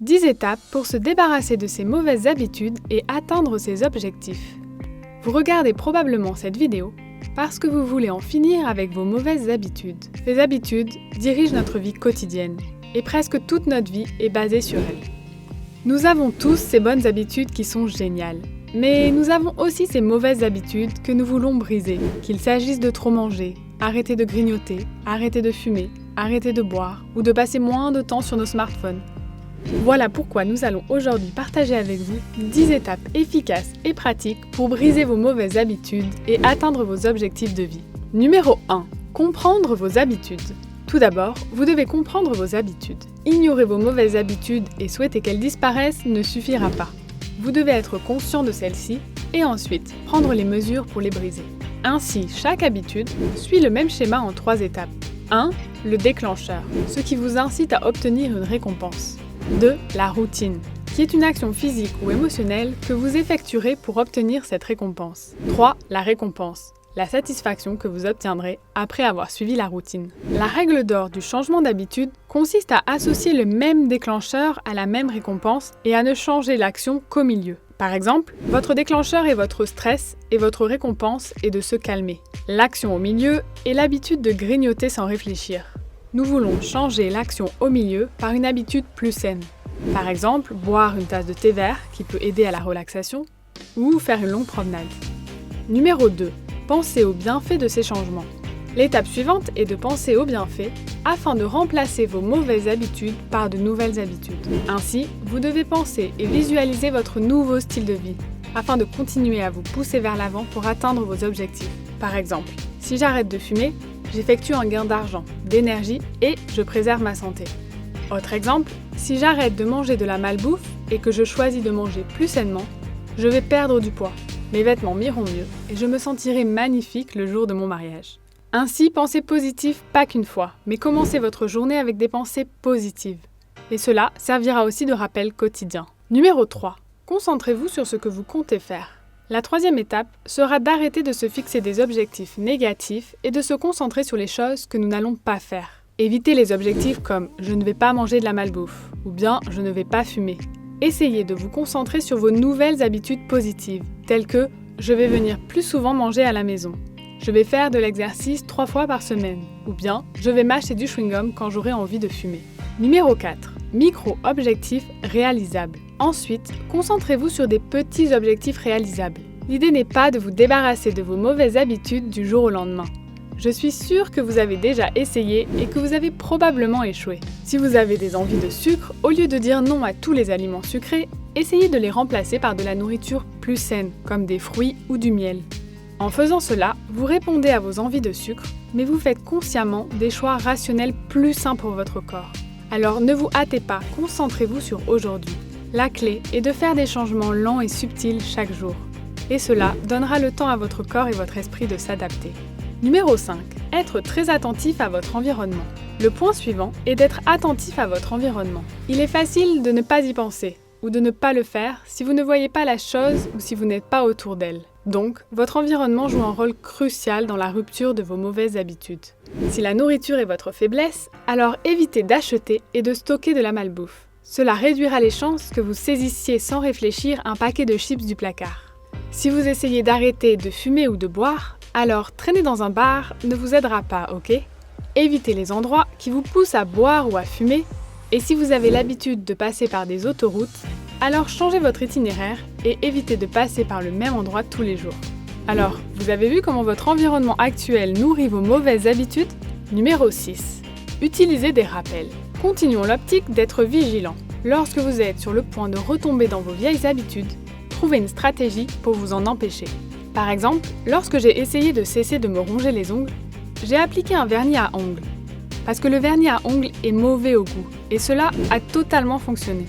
10 étapes pour se débarrasser de ces mauvaises habitudes et atteindre ses objectifs. Vous regardez probablement cette vidéo parce que vous voulez en finir avec vos mauvaises habitudes. Ces habitudes dirigent notre vie quotidienne et presque toute notre vie est basée sur elles. Nous avons tous ces bonnes habitudes qui sont géniales, mais nous avons aussi ces mauvaises habitudes que nous voulons briser, qu'il s'agisse de trop manger, arrêter de grignoter, arrêter de fumer, arrêter de boire ou de passer moins de temps sur nos smartphones. Voilà pourquoi nous allons aujourd'hui partager avec vous 10 étapes efficaces et pratiques pour briser vos mauvaises habitudes et atteindre vos objectifs de vie. Numéro 1. Comprendre vos habitudes. Tout d'abord, vous devez comprendre vos habitudes. Ignorer vos mauvaises habitudes et souhaiter qu'elles disparaissent ne suffira pas. Vous devez être conscient de celles-ci et ensuite prendre les mesures pour les briser. Ainsi, chaque habitude suit le même schéma en 3 étapes. 1. Le déclencheur, ce qui vous incite à obtenir une récompense. 2. La routine, qui est une action physique ou émotionnelle que vous effectuerez pour obtenir cette récompense. 3. La récompense, la satisfaction que vous obtiendrez après avoir suivi la routine. La règle d'or du changement d'habitude consiste à associer le même déclencheur à la même récompense et à ne changer l'action qu'au milieu. Par exemple, votre déclencheur est votre stress et votre récompense est de se calmer. L'action au milieu est l'habitude de grignoter sans réfléchir. Nous voulons changer l'action au milieu par une habitude plus saine. Par exemple, boire une tasse de thé vert qui peut aider à la relaxation ou faire une longue promenade. Numéro 2. Pensez aux bienfaits de ces changements. L'étape suivante est de penser aux bienfaits afin de remplacer vos mauvaises habitudes par de nouvelles habitudes. Ainsi, vous devez penser et visualiser votre nouveau style de vie afin de continuer à vous pousser vers l'avant pour atteindre vos objectifs. Par exemple, si j'arrête de fumer, j'effectue un gain d'argent, d'énergie et je préserve ma santé. Autre exemple, si j'arrête de manger de la malbouffe et que je choisis de manger plus sainement, je vais perdre du poids, mes vêtements m'iront mieux et je me sentirai magnifique le jour de mon mariage. Ainsi, pensez positif pas qu'une fois, mais commencez votre journée avec des pensées positives. Et cela servira aussi de rappel quotidien. Numéro 3. Concentrez-vous sur ce que vous comptez faire. La 3e étape sera d'arrêter de se fixer des objectifs négatifs et de se concentrer sur les choses que nous n'allons pas faire. Évitez les objectifs comme « je ne vais pas manger de la malbouffe » ou bien « je ne vais pas fumer ». Essayez de vous concentrer sur vos nouvelles habitudes positives, telles que « je vais venir plus souvent manger à la maison », « je vais faire de l'exercice 3 fois par semaine » ou bien « je vais m'acheter du chewing-gum quand j'aurai envie de fumer ». Numéro 4. Micro-objectifs réalisables. Ensuite, concentrez-vous sur des petits objectifs réalisables. L'idée n'est pas de vous débarrasser de vos mauvaises habitudes du jour au lendemain. Je suis sûre que vous avez déjà essayé et que vous avez probablement échoué. Si vous avez des envies de sucre, au lieu de dire non à tous les aliments sucrés, essayez de les remplacer par de la nourriture plus saine, comme des fruits ou du miel. En faisant cela, vous répondez à vos envies de sucre, mais vous faites consciemment des choix rationnels plus sains pour votre corps. Alors ne vous hâtez pas, concentrez-vous sur aujourd'hui. La clé est de faire des changements lents et subtils chaque jour. Et cela donnera le temps à votre corps et votre esprit de s'adapter. Numéro 5. Être très attentif à votre environnement. Le point suivant est d'être attentif à votre environnement. Il est facile de ne pas y penser ou de ne pas le faire si vous ne voyez pas la chose ou si vous n'êtes pas autour d'elle. Donc, votre environnement joue un rôle crucial dans la rupture de vos mauvaises habitudes. Si la nourriture est votre faiblesse, alors évitez d'acheter et de stocker de la malbouffe. Cela réduira les chances que vous saisissiez sans réfléchir un paquet de chips du placard. Si vous essayez d'arrêter de fumer ou de boire, alors traîner dans un bar ne vous aidera pas, ok ? Évitez les endroits qui vous poussent à boire ou à fumer. Et si vous avez l'habitude de passer par des autoroutes, alors changez votre itinéraire et évitez de passer par le même endroit tous les jours. Alors, vous avez vu comment votre environnement actuel nourrit vos mauvaises habitudes ? Numéro 6. Utilisez des rappels. Continuons l'optique d'être vigilant. Lorsque vous êtes sur le point de retomber dans vos vieilles habitudes, trouvez une stratégie pour vous en empêcher. Par exemple, lorsque j'ai essayé de cesser de me ronger les ongles, j'ai appliqué un vernis à ongles. Parce que le vernis à ongles est mauvais au goût, et cela a totalement fonctionné.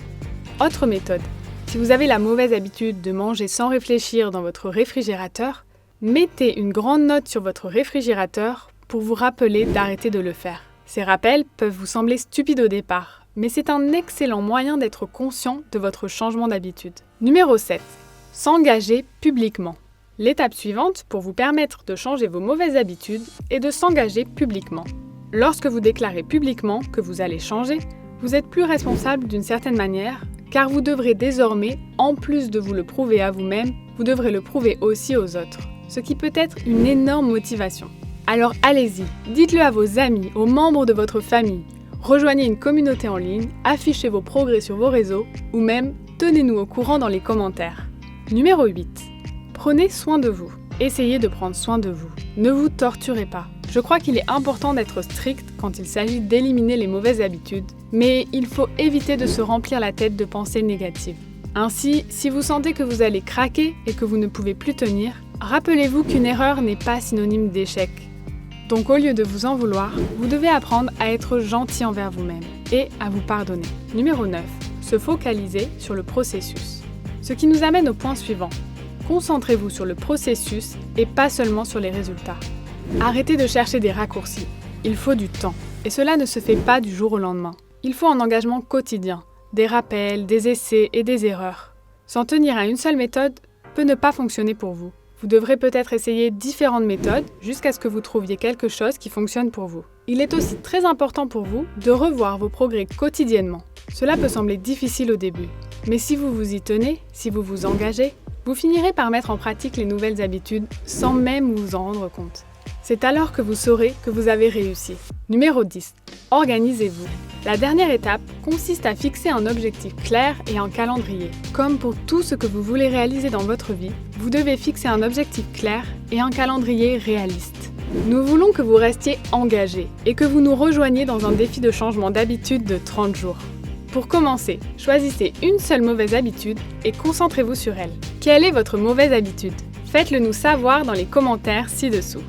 Autre méthode, si vous avez la mauvaise habitude de manger sans réfléchir dans votre réfrigérateur, mettez une grande note sur votre réfrigérateur pour vous rappeler d'arrêter de le faire. Ces rappels peuvent vous sembler stupides au départ, mais c'est un excellent moyen d'être conscient de votre changement d'habitude. Numéro 7. S'engager publiquement. L'étape suivante pour vous permettre de changer vos mauvaises habitudes est de s'engager publiquement. Lorsque vous déclarez publiquement que vous allez changer, Vous êtes plus responsable d'une certaine manière, car vous devrez désormais, en plus de vous le prouver à vous-même, vous devrez le prouver aussi aux autres, ce qui peut être une énorme motivation. Alors allez-y, dites-le à vos amis, aux membres de votre famille, rejoignez une communauté en ligne, affichez vos progrès sur vos réseaux, ou même tenez-nous au courant dans les commentaires. Numéro 8. Prenez soin de vous. Essayez de prendre soin de vous. Ne vous torturez pas. Je crois qu'il est important d'être strict quand il s'agit d'éliminer les mauvaises habitudes, mais il faut éviter de se remplir la tête de pensées négatives. Ainsi, si vous sentez que vous allez craquer et que vous ne pouvez plus tenir, rappelez-vous qu'une erreur n'est pas synonyme d'échec. Donc au lieu de vous en vouloir, vous devez apprendre à être gentil envers vous-même et à vous pardonner. Numéro 9. Se focaliser sur le processus. Ce qui nous amène au point suivant. Concentrez-vous sur le processus et pas seulement sur les résultats. Arrêtez de chercher des raccourcis. Il faut du temps. Et cela ne se fait pas du jour au lendemain. Il faut un engagement quotidien, des rappels, des essais et des erreurs. S'en tenir à une seule méthode peut ne pas fonctionner pour vous. Vous devrez peut-être essayer différentes méthodes jusqu'à ce que vous trouviez quelque chose qui fonctionne pour vous. Il est aussi très important pour vous de revoir vos progrès quotidiennement. Cela peut sembler difficile au début, mais si vous vous y tenez, si vous vous engagez, vous finirez par mettre en pratique les nouvelles habitudes sans même vous en rendre compte. C'est alors que vous saurez que vous avez réussi. Numéro 10. Organisez-vous. La dernière étape consiste à fixer un objectif clair et un calendrier. Comme pour tout ce que vous voulez réaliser dans votre vie, vous devez fixer un objectif clair et un calendrier réaliste. Nous voulons que vous restiez engagé et que vous nous rejoigniez dans un défi de changement d'habitude de 30 jours. Pour commencer, choisissez une seule mauvaise habitude et concentrez-vous sur elle. Quelle est votre mauvaise habitude ? Faites-le nous savoir dans les commentaires ci-dessous.